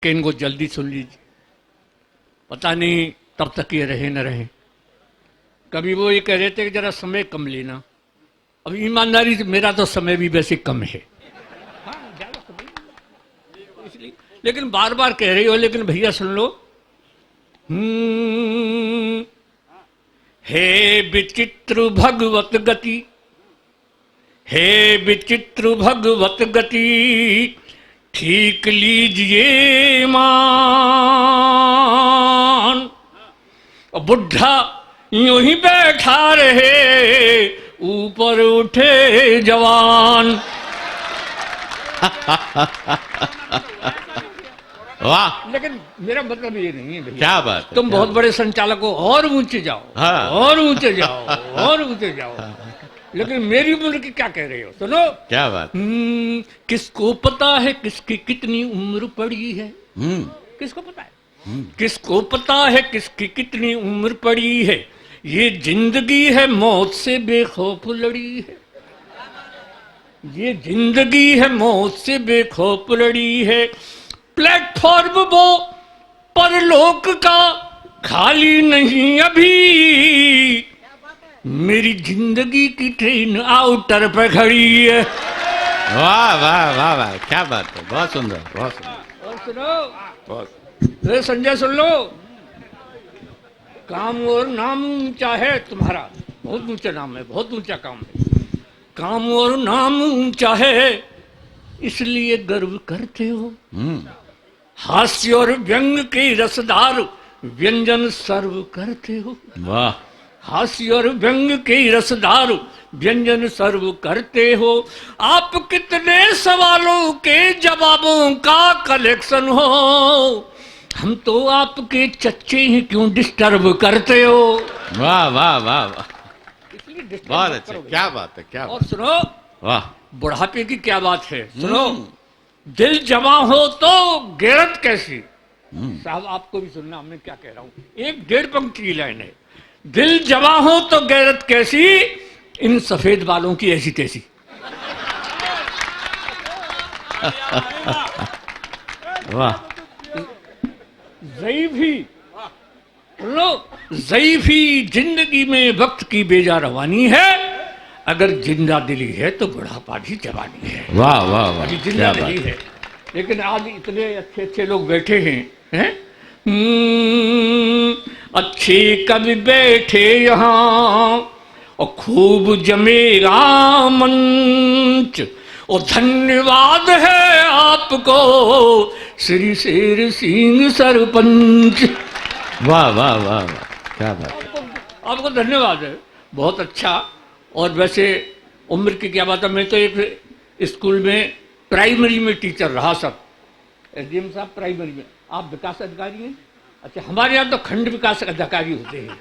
कि इनको जल्दी सुन लीजिए, पता नहीं तब तक ये रहे न रहे। कभी वो ये कह रहे थे कि जरा समय कम लेना। अब ईमानदारी से मेरा तो समय भी वैसे कम है, हाँ ज़्यादा समय नहीं, इसलिए। लेकिन बार बार कह रही हो, लेकिन भैया सुन लो। हे विचित्र भगवत गति, हे विचित्र भगवत गति, ठीक लीजिए मान। और बुढ़ा यूं ही बैठा रहे, ऊपर उठे जवान। वाह, लेकिन मेरा मतलब ये नहीं है भैया, क्या बात है, तुम क्या बहुत बात। बड़े संचालक हो, और ऊंचे जाओ, हाँ। और ऊंचे जाओ, और ऊंचे जाओ। लेकिन मेरी उम्र की क्या कह रहे हो, सुनो। क्या बात। किसको पता है किसकी कितनी उम्र पड़ी है? किसको पता है? किसको पता है किसकी कितनी उम्र पड़ी है? ये जिंदगी है मौत से बेखौफ लड़ी है, ये जिंदगी है मौत से बेखौफ लड़ी है। प्लेटफॉर्म वो परलोक का खाली नहीं अभी, मेरी जिंदगी की ट्रेन आउटर पे खड़ी है। वाह वाह वाह वाह, क्या बात है, बहुत सुंदर, बहुत सुंदर। और सुनो, बहुत। अरे संजय सुन लो, काम और नाम ऊंचा है तुम्हारा, बहुत ऊंचा नाम है, बहुत ऊंचा काम है। काम और नाम ऊंचा है, इसलिए गर्व करते हो। हास्य और व्यंग के रसदार व्यंजन सर्व करते हो। वाह, हास्य और व्यंग के रसदार व्यंजन सर्व करते हो। आप कितने सवालों के जवाबों का कलेक्शन हो, हम तो आपके चच्चे ही क्यों डिस्टर्ब करते हो। वाह वाह वाह वाह, इसलिए disturb बहुत मत अच्छा, करो भैया। क्या बात है, क्या और बात। सुनो, वाह। बुढ़ापे की क्या बात है, सुनो। दिल जमा हो तो गैरत कैसी। साहब आपको भी सुनना मैं क्या कह रहा हूं, एक 1.5 पंक्ति की लाइन है। दिल जमा हो तो गैरत कैसी, इन सफेद बालों की ऐसी तैसी। वाह, ज़ईफ़ी, लो, ज़ईफ़ी जिंदगी में वक्त की बेजा रवानी है, अगर जिंदा दिली है तो बुढ़ापा भी जवानी है। वाह वाह वाह, अभी क्या जिंदा बात नहीं है। है, लेकिन आज इतने अच्छे अच्छे लोग बैठे हैं? अच्छे कवि बैठे यहाँ, और खूब जमेगा मंच, और धन्यवाद है आपको श्री शेर सिंह सरपंच। वाह वाह वाह वाह, क्या बात है। आपको धन्यवाद है, बहुत अच्छा। और वैसे उम्र की क्या बात है, मैं तो एक स्कूल में प्राइमरी में टीचर रहा सब। एसडीएम साहब प्राइमरी में, आप विकास अधिकारी हैं? अच्छा, हमारे यहाँ तो खंड विकास अधिकारी होते हैं,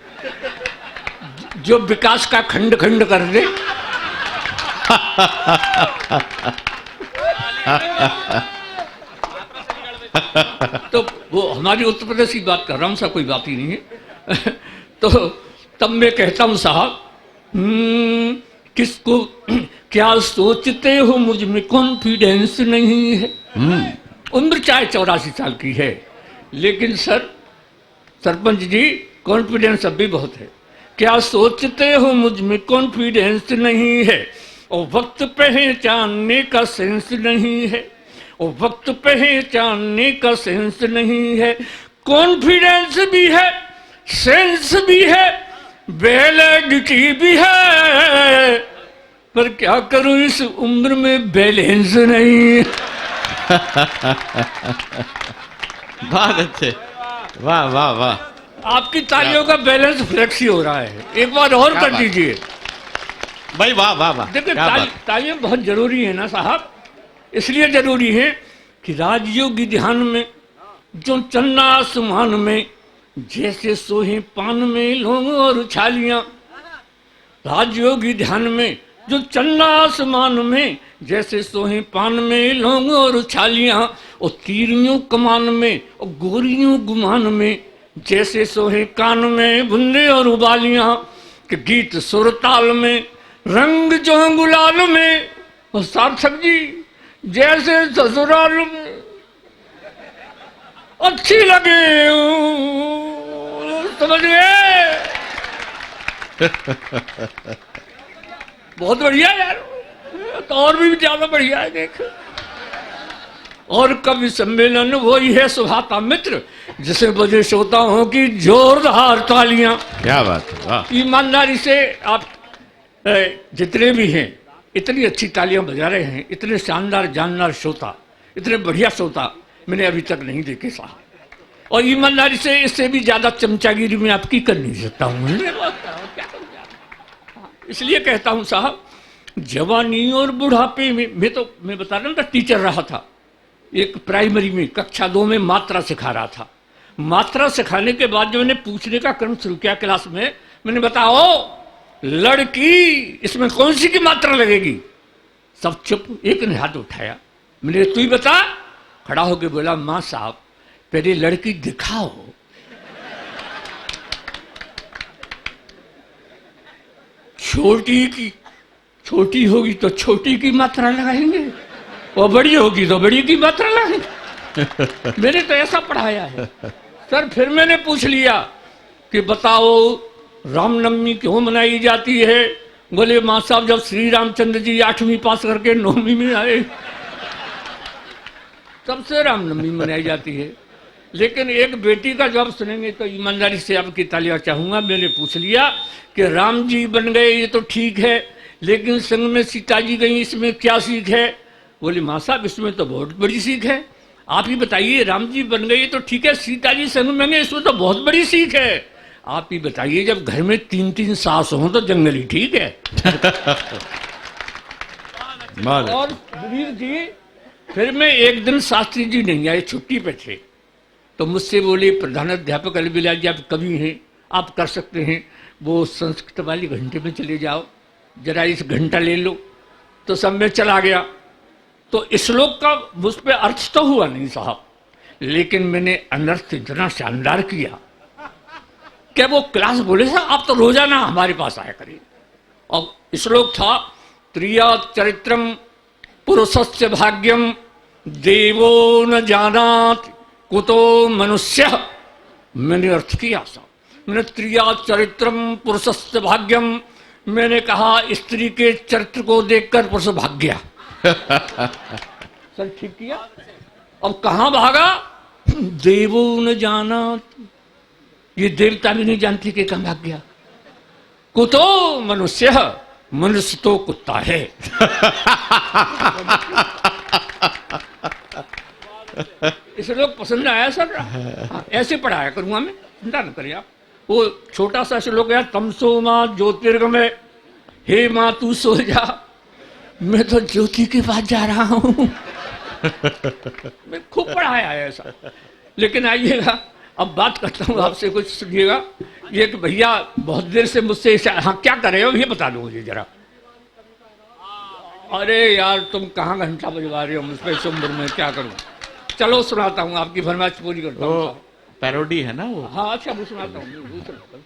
जो विकास का खंड खंड कर दे। तो वो हमारी उत्तर प्रदेश की बात कर रहा हूँ, सब कोई बात ही नहीं है। तो तब मैं कहता हूँ साहब, किसको क्या सोचते हो, मुझ में कॉन्फिडेंस नहीं है। उम्र चाहे 84 साल की है, लेकिन सर सरपंच जी कॉन्फिडेंस अब भी बहुत है। क्या सोचते हो, मुझ में कॉन्फिडेंस नहीं है, और वक्त पहचानने का सेंस नहीं है, और वक्त पहचानने का सेंस नहीं है। कॉन्फिडेंस भी है, सेंस भी है, वैलिडिटी भी है, पर क्या करूं इस उम्र में बैलेंस नहीं। बहुत अच्छे, वाह वाह वाह। आपकी तालियों का बैलेंस फ्लेक्सी हो रहा है, एक बार और क्या कर बात। दीजिए। भाई वाह वाह वाह, देखिए क्या बात। तालियां बहुत जरूरी है ना साहब, इसलिए जरूरी है कि राजयोगी ध्यान में जो चन्ना आसमान में, जैसे सोहे पान में लौंग और छालियां। राजयोगी ध्यान में जो चन्ना आसमान में, जैसे सोहे पान में लौंग और छालियां, और तीरियों कमान में और गोरियों गुमान में, जैसे सोहे कान में बुंदे और उबालियां। कि गीत सुर ताल में, रंग जो गुलाल में, और सार्थक जी जैसे ससुराल में। अच्छी लगे, समझ गए? बहुत बढ़िया यार, तो और भी ज्यादा बढ़िया है। देख, और कवि सम्मेलन वही है सुहाता मित्र, जिसे वजह सोता हूं कि जोरदार तालियां। क्या बात है, वाह। ईमानदारी से आप जितने भी हैं इतनी अच्छी तालियां बजा रहे हैं, इतने शानदार जानदार श्रोता, इतने बढ़िया श्रोता मैंने अभी तक नहीं देखे साहब। और ईमानदारी से इससे भी ज्यादा चमचागिरी में आपकी कर नहीं सकता हूँ। इसलिए कहता हूँ साहब, जवानी और बुढ़ापे में मैं बता रहा था, टीचर रहा था एक प्राइमरी में, कक्षा 2 में मात्रा सिखा रहा था। मात्रा सिखाने के बाद जो मैंने पूछने का क्रम शुरू किया क्लास में, मैंने बताओ लड़की इसमें कौन सी की मात्रा लगेगी? सब चुप, एक ने हाथ उठाया। मैंने तू ही बता। खड़ा होकर बोला, मां साहब पहले लड़की दिखाओ। छोटी होगी तो छोटी की मात्रा लगाएंगे, और बड़ी होगी तो बड़ी की मात्रा लगाएंगे। मैंने तो ऐसा पढ़ाया है सर। फिर मैंने पूछ लिया कि बताओ रामनवमी क्यों मनाई जाती है? बोले मां साहब जब श्री रामचंद्र जी 8वीं पास करके 9वीं में आए, तब से रामनवमी मनाई जाती है। लेकिन एक बेटी का जवाब सुनेंगे तो ईमानदारी से आपकी तालियां चाहूंगा। मैंने पूछ लिया कि राम जी बन गए ये तो ठीक है, लेकिन संग में सीता जी गई, इसमें क्या सीख है? बोले माँ साहब इसमें तो बहुत बड़ी सीख है। आप ही बताइए, राम जी बन गए तो ठीक है, सीता जी संग में गए, इसमें तो बहुत बड़ी सीख है। आप ही बताइए, जब घर में 3-3 सास हो तो जंगल ही ठीक है। और वीर जी, फिर मैं एक दिन शास्त्री जी नहीं आए, छुट्टी पे थे, तो मुझसे बोले प्रधानाध्यापक अलबिलाल जी आप कवि हैं, आप कर सकते हैं, वो संस्कृत वाली घंटे में चले जाओ, जरा इस घंटा ले लो। तो सब में चला गया। तो इस श्लोक का मुझ पर अर्थ तो हुआ नहीं साहब, लेकिन मैंने अनर्थ इतना शानदार किया क्या वो क्लास बोले साहब आप तो रोजाना हमारे पास आया करिए। और श्लोक था त्रिया चरित्रम पुरुषस्य भाग्यम देवो न जानात कुतो मनुष्य। मैंने अर्थ किया साहब, मैंने त्रिया चरित्रम पुरुषस्य भाग्यम, मैंने कहा स्त्री के चरित्र को देखकर पुरुष भाग गया। सर ठीक किया। अब कहां भागा? देवो न जाना, ये देवता भी नहीं जानती कि कहां भाग गया। कुतो मनुष्य, मनुष्य तो कुत्ता है। इसे लोग पसंद आया सर। हाँ, ऐसे पढ़ाया करूंगा मैं, चिंता न करिए आप। वो छोटा सा श्लोक है, तमसो मां ज्योतिर्गमय, हे मां तू सो जा। मैं तो ज्योति के पास जा रहा हूं। मैं खूब पढ़ाया है ऐसा। लेकिन आइएगा, अब बात करता हूं आपसे, कुछ सुनिएगा। ये कि भैया बहुत देर से मुझसे हाँ क्या कर रहे हो ये बता दो मुझे जरा। अरे यार तुम कहाँ घंटा बजवा रहे हो मुझ पर इस उम्र में, क्या करूं? चलो सुनाता हूँ, आपकी फरमाइश पूरी करता हूँ। पैरोडी है ना वो? हाँ अच्छा, वो सुनाता हूँ।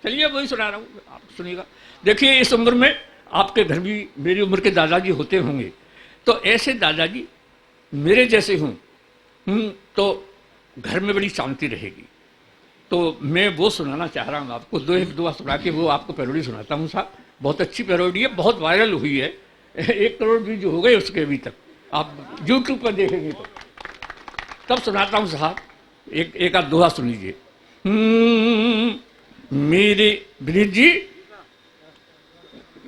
चलिए वही सुना रहा हूँ, आप सुनिएगा। देखिए इस उम्र में आपके घर भी मेरी उम्र के दादाजी होते होंगे, तो ऐसे दादाजी मेरे जैसे हों तो घर में बड़ी शांति रहेगी। तो मैं वो सुनाना चाह रहा हूँ आपको, एक दुआ सुना के वो आपको पैरोडी सुनाता हूँ साहब। बहुत अच्छी पैरोडी है, बहुत वायरल हुई है, 1 करोड़ व्यूज हो गए उसके अभी तक, आप यूट्यूब पर देखेंगे तो। तब सुनाता हूँ साहब, एक आध दोहा सुन लीजिए। मेरे ब्रिज जी,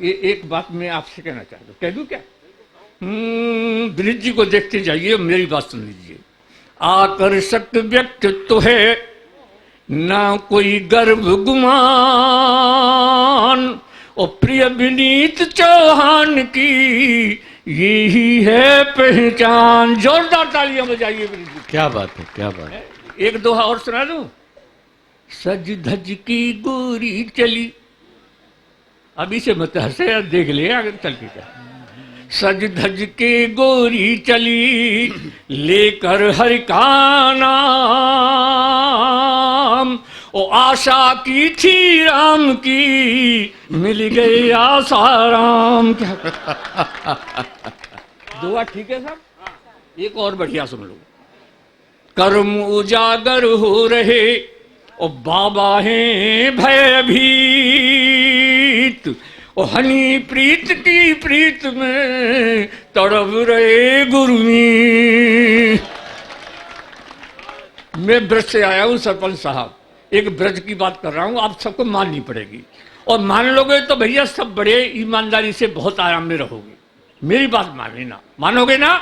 ये एक बात मैं आपसे कहना चाहता हूँ, कह दूँ क्या? ब्रिज जी को देखते जाइए, मेरी बात सुन लीजिए। आकर्षक व्यक्तित्व है, ना कोई गर्भ गुमान, और प्रिय विनीत चौहान की यही है पहचान। जोरदार तालियां बजाइए ब्रिज जी। क्या बात है, क्या बात है। एक दोहा और सुना दूं। सज धज की गोरी चली, अभी से मत हंसे, देख ले आगे चल के क्या। सज धज के गोरी चली, लेकर हरि का नाम, ओ आशा की थी राम की, मिल गई आसाराम। क्या दुआ ठीक है साहब? एक और बढ़िया सुन लो। कर्म उजागर हो रहे, और बाबा हैं भयभीत, और हनी प्रीत की प्रीत में तड़प रहे गुरुमी। मैं ब्रज से आया हूं सरपंच साहब, एक ब्रज की बात कर रहा हूं, आप सबको माननी पड़ेगी, और मान लोगे तो भैया सब बड़े ईमानदारी से बहुत आराम में रहोगे। मेरी बात मान लेना, मानोगे ना?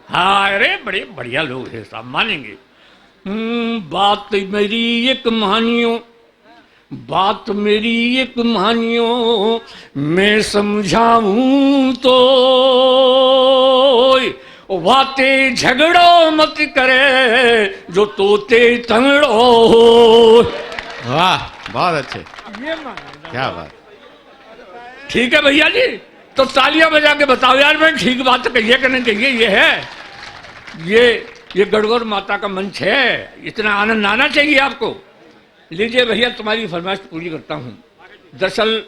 हाँ, अरे बड़े बढ़िया लोग हैं साहब, मानेंगे। बात मेरी एक मानियो, बात मेरी एक मानियो, मैं समझाऊं तो बातें झगड़ो मत करे, जो तोते तंगड़ो हो। वाह, बहुत अच्छे, ये माने क्या बात। ठीक है भैया जी, तो तालियां बजा के बताओ यार, मैं ठीक बात कहिए कि नहीं कहिए। ये है, ये गड़गड़ माता का मंच है, इतना आनंद आना चाहिए आपको। लीजिए भैया, तुम्हारी फरमाइश पूरी करता हूँ। दरअसल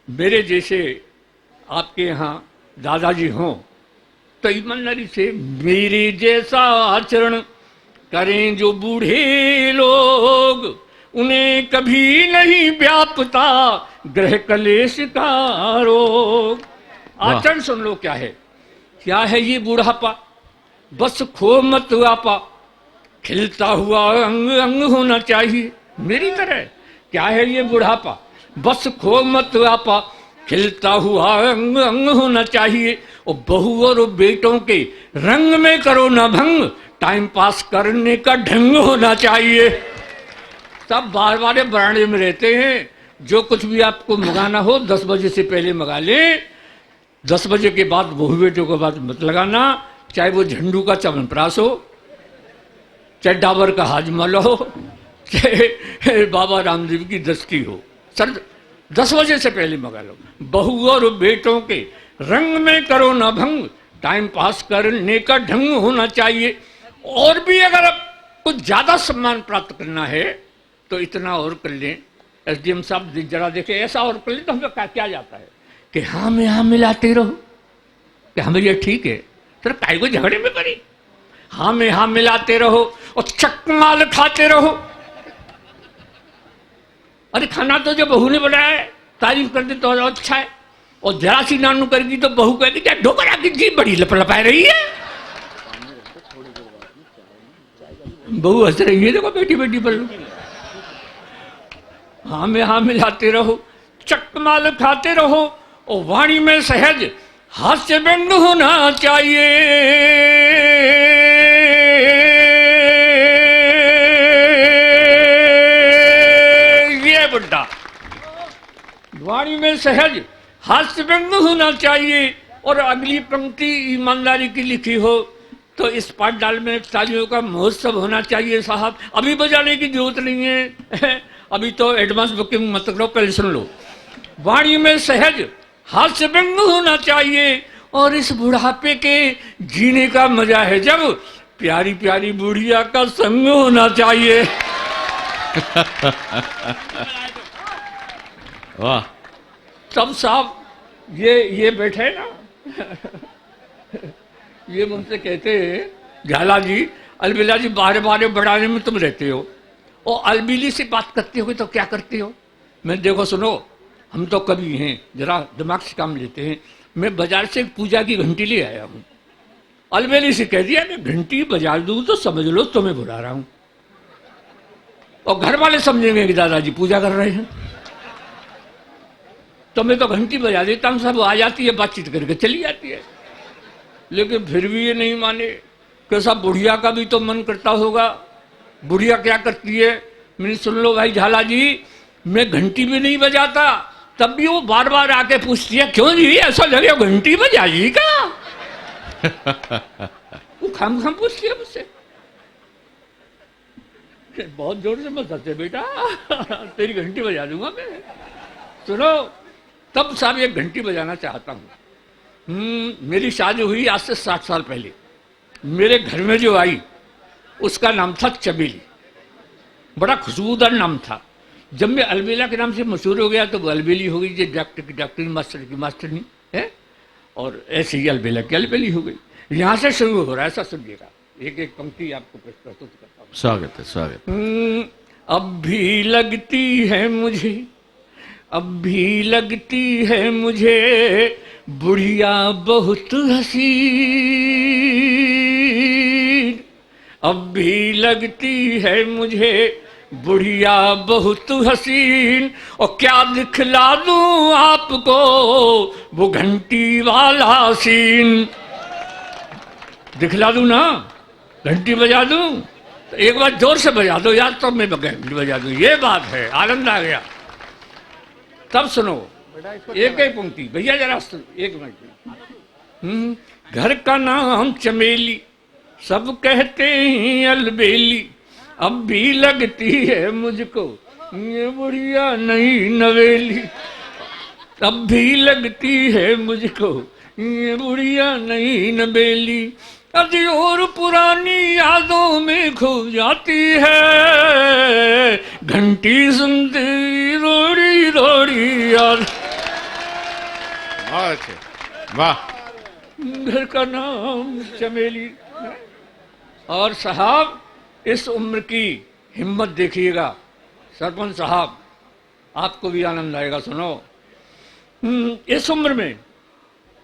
मेरे जैसे आपके यहाँ दादाजी हों तो ईमानदारी से मेरे जैसा आचरण करें जो बूढ़े लोग, उन्हें कभी नहीं व्यापता ग्रह कलेश का रोग। आचरण सुन लो क्या है। क्या है ये बुढ़ापा? बस खो मत आपा, खिलता हुआ अंग अंग होना चाहिए मेरी तरह। क्या है ये बुढ़ापा? बस खो मत आपा, खिलता हुआ अंग अंग होना चाहिए। और बहू और बेटों के रंग में करो ना भंग, टाइम पास करने का ढंग होना चाहिए। सब बार बार बरांडे में रहते हैं, जो कुछ भी आपको मंगाना हो 10 बजे से पहले मंगा ले। 10 बजे के बाद बहू बेटों के बाद मत लगाना, चाहे वो झंडू का च्यवनप्राश हो, चाहे डाबर का हाजमल हो, चाहे बाबा रामदेव की दस्ती हो। सर 10 बजे से पहले मंगा लो। बहू और बेटों के रंग में करो ना भंग, टाइम पास करने का ढंग होना चाहिए। और भी अगर आप कुछ ज्यादा सम्मान प्राप्त करना है तो इतना और कर लें। एसडीएम साहब जरा देखे, ऐसा और कर लें तो हमें क्या जाता है कि हाँ में हाँ मिलाते रहो कि हमें ये ठीक है। सर काय को झगड़े में पड़ी, हाँ में हाँ मिलाते रहो और चकमाल खाते रहो। अरे खाना तो जो बहू ने बनाया है, तारीफ कर दे तो अच्छा है, और जरा सी नानू करेगी तो बहू कहेगी क्या ढोकरा की जी बड़ी लपलपाए रही है। बहू हंस रही है, देखो बेटी बेटी पर। हाँ में हाँ मिलाते रहो, चकमाल खाते रहो, और वाणी में सहज हास्य व्यंग होना चाहिए। ये बुड्ढा वाणी में सहज हास्य व्यंग होना चाहिए। और अगली पंक्ति ईमानदारी की लिखी हो तो इस पाठशाला में तालियों का महोत्सव होना चाहिए साहब। अभी बजाने की जरूरत नहीं है, अभी तो एडवांस बुकिंग मत करो, पहले सुन लो। वाणी में सहज हास्य व्यंग होना चाहिए, और इस बुढ़ापे के जीने का मजा है जब प्यारी प्यारी बुढ़िया का संग होना चाहिए। वाह। तब साहब ये बैठे ना ये मुझसे कहते हैं झाला जी, अलबेला जी बारे बारे बढ़ाने में तुम रहते हो, और अलबेली से बात करते हो तो क्या करते हो? मैं देखो सुनो, हम तो कभी हैं, जरा दिमाग से काम लेते हैं। मैं बाजार से पूजा की घंटी ले आया हूँ, अलबेली से कह दिया मैं घंटी बजा दूँ तो समझ लो तुम्हें बुला रहा हूँ, और घर वाले समझेंगे कि दादाजी पूजा कर रहे हैं। तो मैं तो घंटी बजा देता हूँ, सब आ जाती है, बातचीत करके चली जाती है। लेकिन फिर भी ये नहीं माने कि सब बुढ़िया का भी तो मन करता होगा। बुढ़िया क्या करती है? मैंने सुन लो भाई झाला जी, मैं घंटी भी नहीं बजाता, तब भी वो बार बार आके पूछती है क्यों जी ऐसा लगे घंटी बजाई का। वो खाम खाम पूछती है मुझसे, बहुत जोर से मत हंसे बेटा, तेरी घंटी बजा दूंगा मैं। सुनो, तब साहब एक घंटी बजाना चाहता हूँ। मेरी शादी हुई आज से 60 साल पहले। मेरे घर में जो आई उसका नाम था चमेली, बड़ा खुशबूदार नाम था। जब मैं अलबेला के नाम से मशहूर हो गया तो वो अलबेली हो गई, जो डॉक्टर की डॉक्टरी, मास्टर की मास्टरनी है, और ऐसे ही अलबेला की अलबेली हो गई। यहाँ से शुरू हो रहा है, ऐसा सुनिएगा। एक एक पंक्ति आपको प्रस्तुत करता हूँ। स्वागत है, स्वागत। अब भी लगती है मुझे, अब भी लगती है मुझे बुढ़िया बहुत हसीन। अब भी लगती है मुझे बुढ़िया बहुत हसीन। और क्या दिखला दूं आपको वो घंटी वाला सीन। दिखला दूं ना, घंटी बजा दूं तो एक बार जोर से बजा दो यार, तब मैं घंटी बजा दूं। ये बात है, आनंद आ गया। तब सुनो एक एक पंक्ति भैया, जरा सुन एक मिनट। घर का नाम चमेली, सब कहते हैं अलबेली। अब भी लगती है मुझको ये बुढ़िया नई नवेली। अब भी लगती है मुझको ये बुढ़िया नई नवेली। अजी और पुरानी यादों में खो जाती है, घंटी सुनती रोड़ी रोड़ी याद। बहुत अच्छे, वाह। घर का नाम चमेली। और साहब इस उम्र की हिम्मत देखिएगा सरपंच साहब, आपको भी आनंद आएगा। सुनो, इस उम्र में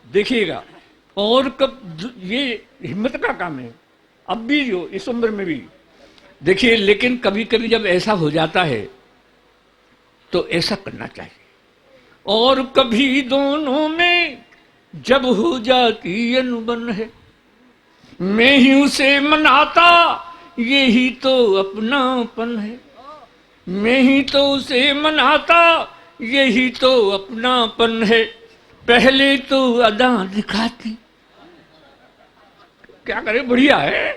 देखिएगा, और कब ये हिम्मत का काम है। अब भी जो इस उम्र में भी देखिए, लेकिन कभी कभी जब ऐसा हो जाता है तो ऐसा करना चाहिए। और कभी दोनों में जब हो जाती अनबन है, मैं ही उसे मनाता यही तो अपनापन है। मैं ही तो उसे मनाता यही तो अपनापन है। पहले तो अदा दिखाती, क्या करे, बढ़िया है।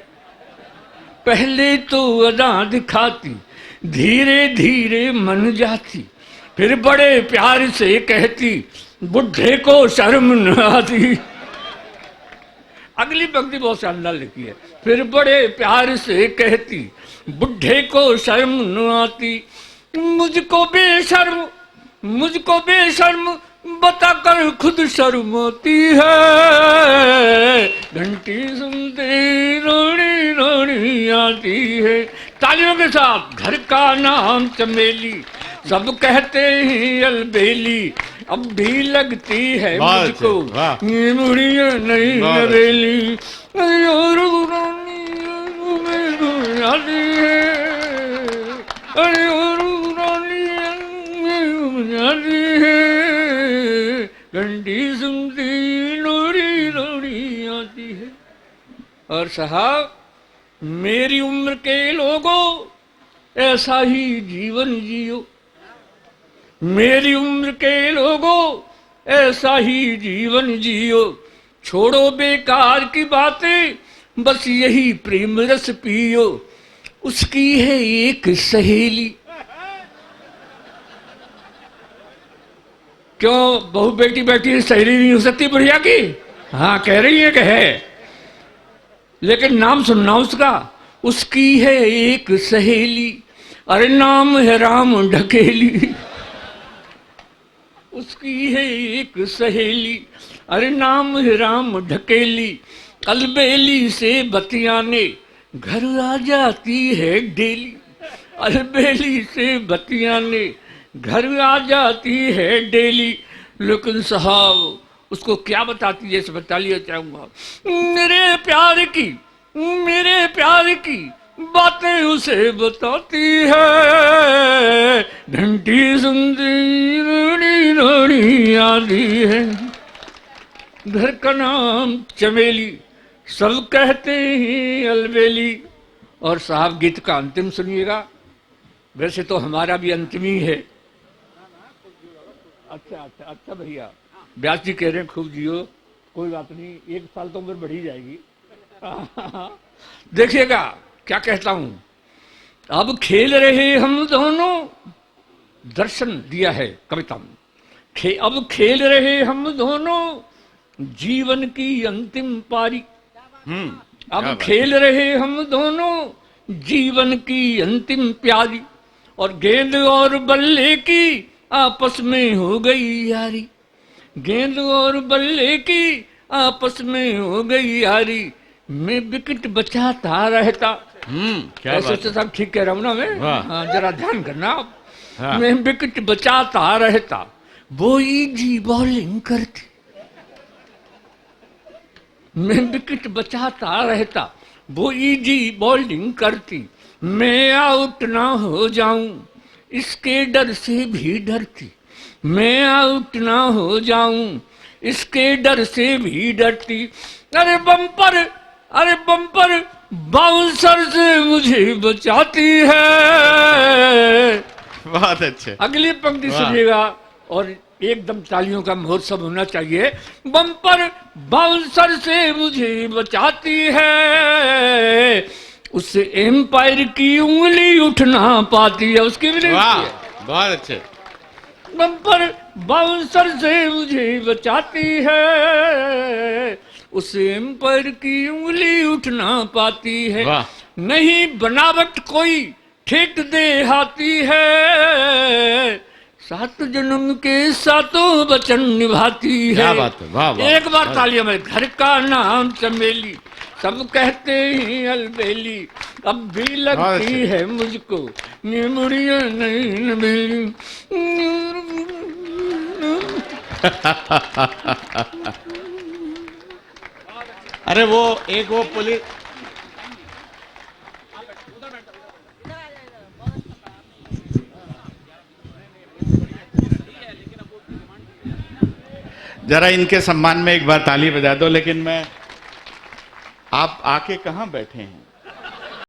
पहले तो अदा दिखाती, धीरे धीरे मन जाती, फिर बड़े प्यार से कहती बुढ़े को शर्म न आती। अगली पंक्ति बहुत शानदार लिखी है। फिर बड़े प्यार से कहती बुढ़े को शर्म न आती। मुझको बेशर्म बताकर खुद शर्माती है। घंटी सुनते रोड़ी रोड़ी आती है। तालियों के साथ। घर का नाम चमेली, सब कहते हैं अलबेली। अब भी लगती है मुझको ये बुढ़िया नई नवेली। और आती है, अरे और आती है, घंटी सुनती लोरी लोरी आती है। और साहब मेरी उम्र के लोगों ऐसा ही जीवन जियो। मेरी उम्र के लोगों ऐसा ही जीवन जियो। छोड़ो बेकार की बातें, बस यही प्रेम रस पियो। उसकी है एक सहेली। क्यों बहू बेटी बैठी सहेली नहीं हो सकती बुढ़िया की? हाँ कह रही है कि है, लेकिन नाम सुनना उसका। उसकी है एक सहेली, अरे नाम है राम ढकेली। उसकी है एक सहेली, अरे नाम है राम ढकेली। अलबेली से बतियाने घर आ जाती है डेली। अलबेली से बतियाने घर आ जाती है डेली। लेकिन साहब उसको क्या बताती है, बता लिया चाहूंगा। मेरे प्यार की बातें उसे बताती है। घंटी सुनती रोड़ी रोड़ी आती है। घर का नाम चमेली, सब कहते हैं अलबेली। और साहब गीत का अंतिम सुनिएगा। वैसे तो हमारा भी अंतिम ही है। अच्छा भैया, व्यास जी कह रहे हैं खूब जियो, कोई बात नहीं, 1 साल तो उम्र बढ़ी जाएगी। देखिएगा क्या कहता हूं। अब खेल रहे हम दोनों, दर्शन दिया है कविता में। अब खेल रहे हम दोनों जीवन की अंतिम पारी। अब खेल रहे हम दोनों जीवन की अंतिम प्यारी। और गेंद और बल्ले की आपस में हो गई यारी। गेंद और बल्ले की आपस में हो गई यारी। मैं विकेट बचाता रहता। क्या ऐसे बात तो सब ठीक कह रहा हूँ ना मैं? वाह। हाँ, जरा ध्यान करना आप। हाँ। मैं विकेट बचाता रहता, वो इजी बॉलिंग करती। मैं विकेट बचाता रहता, वो इजी बॉलिंग करती। मैं आउट ना हो जाऊं, इसके डर से भी डरती। मैं आउट ना हो जाऊं, इसके डर से भी डरती। अरे बम्पर, अरे बम्पर, बाउंसर से मुझे बचाती है। बहुत अच्छे। अगली पंक्ति वाह। सुनिएगा और एकदम तालियों का महोत्सव होना चाहिए। बम्पर बाउंसर से मुझे बचाती है, उससे एम्पायर की उंगली उठ ना पाती है। उसकी भी नहीं वाह, उठती है। बहुत अच्छे। बम्पर बाउंसर से मुझे बचाती है, उसे एम्पायर की उंगली उठ ना पाती है। वाह। नहीं बनावट कोई ठेक दे हाथी है, सात जन्म के सातों वचन निभाती है। क्या बात है, वाह, वाह। एक बार तालियां में। घर का नाम चमेली, सब कहते हैं अलबेली, अब भी लगती अच्छे। है मुझको निमुड़िया नहीं नबेली। अरे वो एक वो पुलिस जरा इनके सम्मान में एक बार ताली बजा दो। लेकिन मैं आप आके कहाँ बैठे हैं?